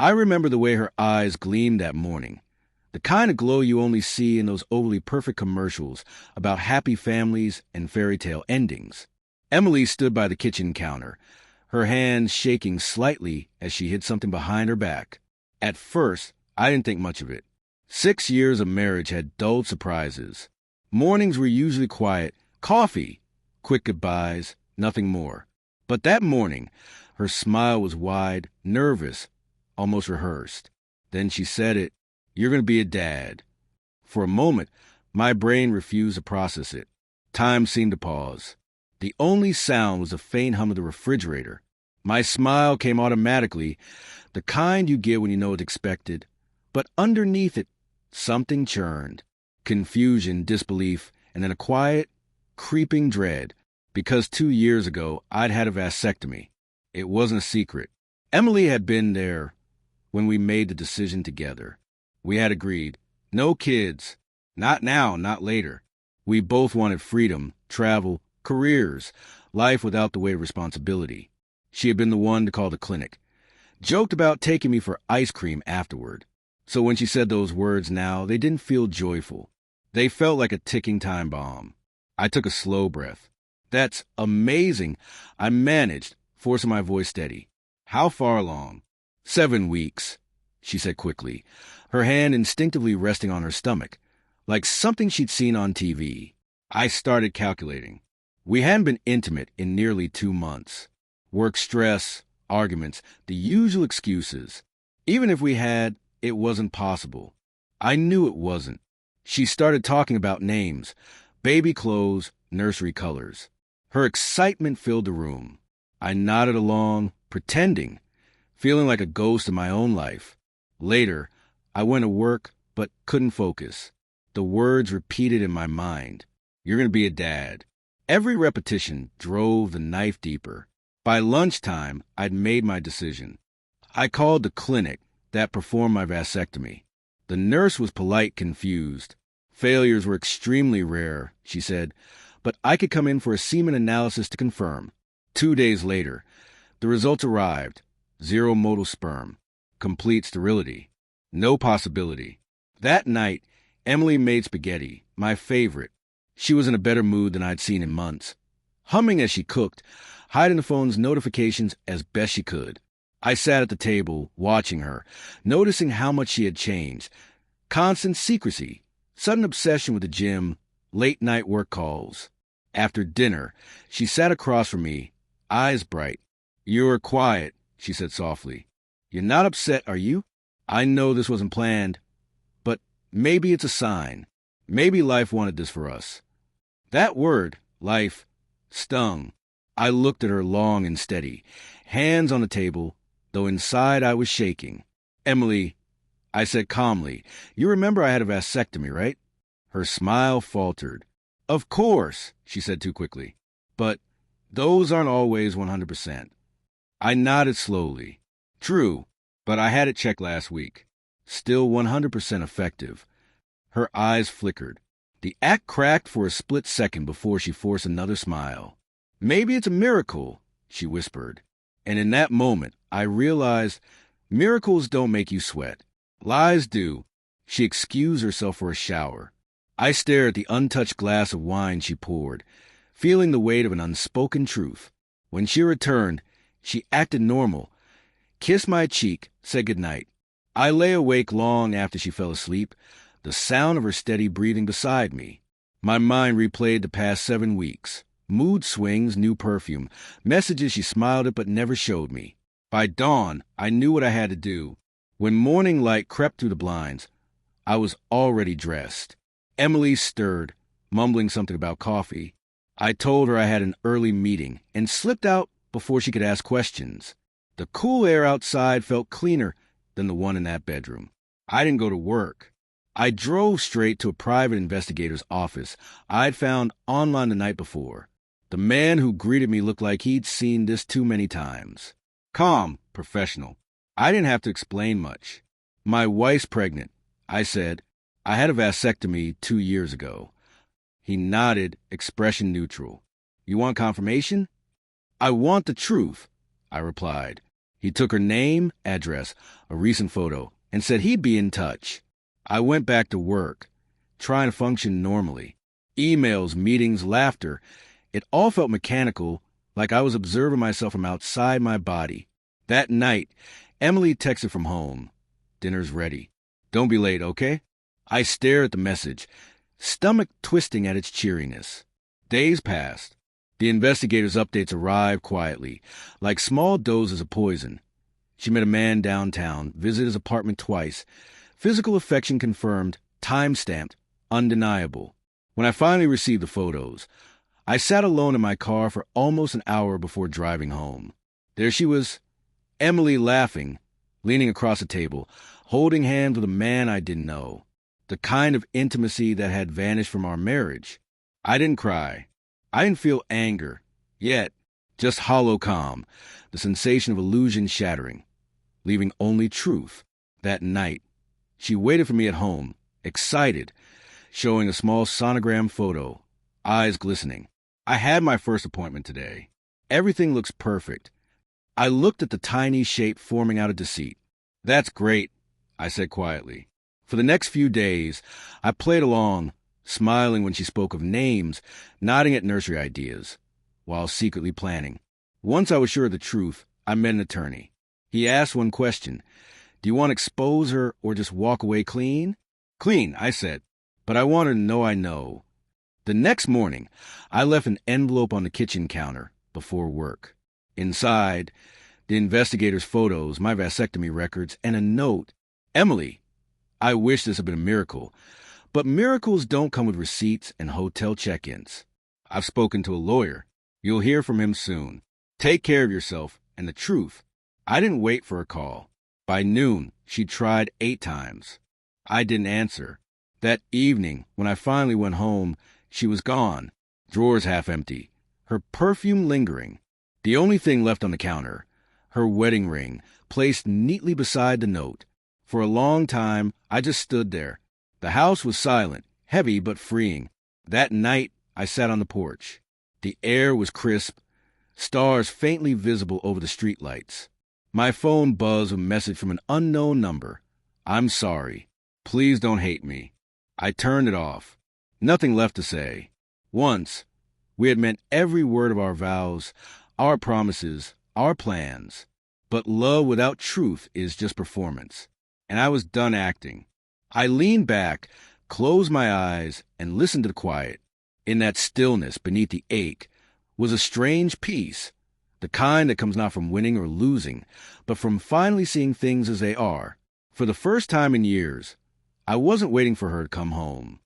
I remember the way her eyes gleamed that morning. The kind of glow you only see in those overly perfect commercials about happy families and fairy tale endings. Emily stood by the kitchen counter, her hands shaking slightly as she hid something behind her back. At first, I didn't think much of it. 6 years of marriage had dulled surprises. Mornings were usually quiet, coffee, quick goodbyes, nothing more. But that morning, her smile was wide, nervous, almost rehearsed. Then she said it, "You're going to be a dad." For a moment, my brain refused to process it. Time seemed to pause. The only sound was the faint hum of the refrigerator. My smile came automatically, the kind you get when you know it's expected. But underneath it, something churned. Confusion, disbelief, and then a quiet, creeping dread. Because 2 years ago, I'd had a vasectomy. It wasn't a secret. Emily had been there when we made the decision together. We had agreed, no kids. Not now, not later. We both wanted freedom, travel, careers, life without the weight of responsibility. She had been the one to call the clinic. Joked about taking me for ice cream afterward. So when she said those words now, they didn't feel joyful. They felt like a ticking time bomb. I took a slow breath. "That's amazing." I managed, forcing my voice steady. "How far along?" 7 weeks, she said quickly, her hand instinctively resting on her stomach, like something she'd seen on TV. I started calculating. We hadn't been intimate in nearly 2 months. Work stress, arguments, the usual excuses. Even if we had, it wasn't possible. I knew it wasn't. She started talking about names, baby clothes, nursery colors. Her excitement filled the room. I nodded along, pretending, feeling like a ghost in my own life. Later, I went to work, but couldn't focus. The words repeated in my mind. "You're going to be a dad." Every repetition drove the knife deeper. By lunchtime, I'd made my decision. I called the clinic that performed my vasectomy. The nurse was polite, confused. Failures were extremely rare, she said, but I could come in for a semen analysis to confirm. 2 days later, the results arrived. 0 motile sperm. Complete sterility. No possibility. That night, Emily made spaghetti, my favorite. She was in a better mood than I'd seen in months. Humming as she cooked, hiding the phone's notifications as best she could. I sat at the table, watching her, noticing how much she had changed. Constant secrecy, sudden obsession with the gym, late-night work calls. After dinner, she sat across from me, eyes bright. "You're quiet," she said softly. "You're not upset, are you? I know this wasn't planned, but maybe it's a sign. Maybe life wanted this for us." That word, life, stung. I looked at her long and steady, hands on the table, though inside I was shaking. "Emily," I said calmly, "you remember I had a vasectomy, right?" Her smile faltered. "Of course," she said too quickly. "But those aren't always 100%. I nodded slowly. "True, but I had it checked last week. Still 100% effective." Her eyes flickered. The act cracked for a split second before she forced another smile. "Maybe it's a miracle," she whispered. And in that moment, I realized miracles don't make you sweat. Lies do. She excused herself for a shower. I stared at the untouched glass of wine she poured, feeling the weight of an unspoken truth. When she returned, she acted normal, kissed my cheek, said goodnight. I lay awake long after she fell asleep, the sound of her steady breathing beside me. My mind replayed the past 7 weeks. Mood swings, new perfume, messages she smiled at but never showed me. By dawn, I knew what I had to do. When morning light crept through the blinds, I was already dressed. Emily stirred, mumbling something about coffee. I told her I had an early meeting and slipped out before she could ask questions. The cool air outside felt cleaner than the one in that bedroom. I didn't go to work. I drove straight to a private investigator's office I'd found online the night before. The man who greeted me looked like he'd seen this too many times. Calm, professional. I didn't have to explain much. "My wife's pregnant," I said. "I had a vasectomy 2 years ago." He nodded, expression neutral. "You want confirmation?" "I want the truth," I replied. He took her name, address, a recent photo, and said he'd be in touch. I went back to work, trying to function normally. Emails, meetings, laughter. It all felt mechanical, like I was observing myself from outside my body. That night, Emily texted from home. "Dinner's ready. Don't be late, okay?" I stared at the message, stomach twisting at its cheeriness. Days passed. The investigator's updates arrived quietly, like small doses of poison. She met a man downtown, visited his apartment twice. Physical affection confirmed, time-stamped, undeniable. When I finally received the photos, I sat alone in my car for almost an hour before driving home. There she was, Emily, laughing, leaning across the table, holding hands with a man I didn't know. The kind of intimacy that had vanished from our marriage. I didn't cry. I didn't feel anger. Yet, just hollow calm, the sensation of illusion shattering, leaving only truth. That night, she waited for me at home, excited, showing a small sonogram photo, eyes glistening. I had my first appointment today. Everything looks perfect. I looked at the tiny shape forming out of deceit. "That's great," I said quietly. For the next few days, I played along, smiling when she spoke of names, nodding at nursery ideas, while secretly planning. Once I was sure of the truth, I met an attorney. He asked one question: "Do you want to expose her or just walk away clean?" "Clean," I said, "but I want her to know I know." The next morning, I left an envelope on the kitchen counter before work. Inside, the investigator's photos, my vasectomy records, and a note. "Emily, I wish this had been a miracle, but miracles don't come with receipts and hotel check-ins. I've spoken to a lawyer. You'll hear from him soon. Take care of yourself." And the truth, I didn't wait for a call. By noon, she tried 8 times. I didn't answer. That evening, when I finally went home, she was gone, drawers half empty, her perfume lingering. The only thing left on the counter, her wedding ring, placed neatly beside the note. For a long time, I just stood there. The house was silent, heavy but freeing. That night, I sat on the porch. The air was crisp, stars faintly visible over the streetlights. My phone buzzed with a message from an unknown number. "I'm sorry. Please don't hate me." I turned it off. Nothing left to say. Once, we had meant every word of our vows, our promises, our plans. But love without truth is just performance. And I was done acting. I leaned back, closed my eyes, and listened to the quiet. In that stillness beneath the ache was a strange peace, the kind that comes not from winning or losing, but from finally seeing things as they are. For the first time in years, I wasn't waiting for her to come home.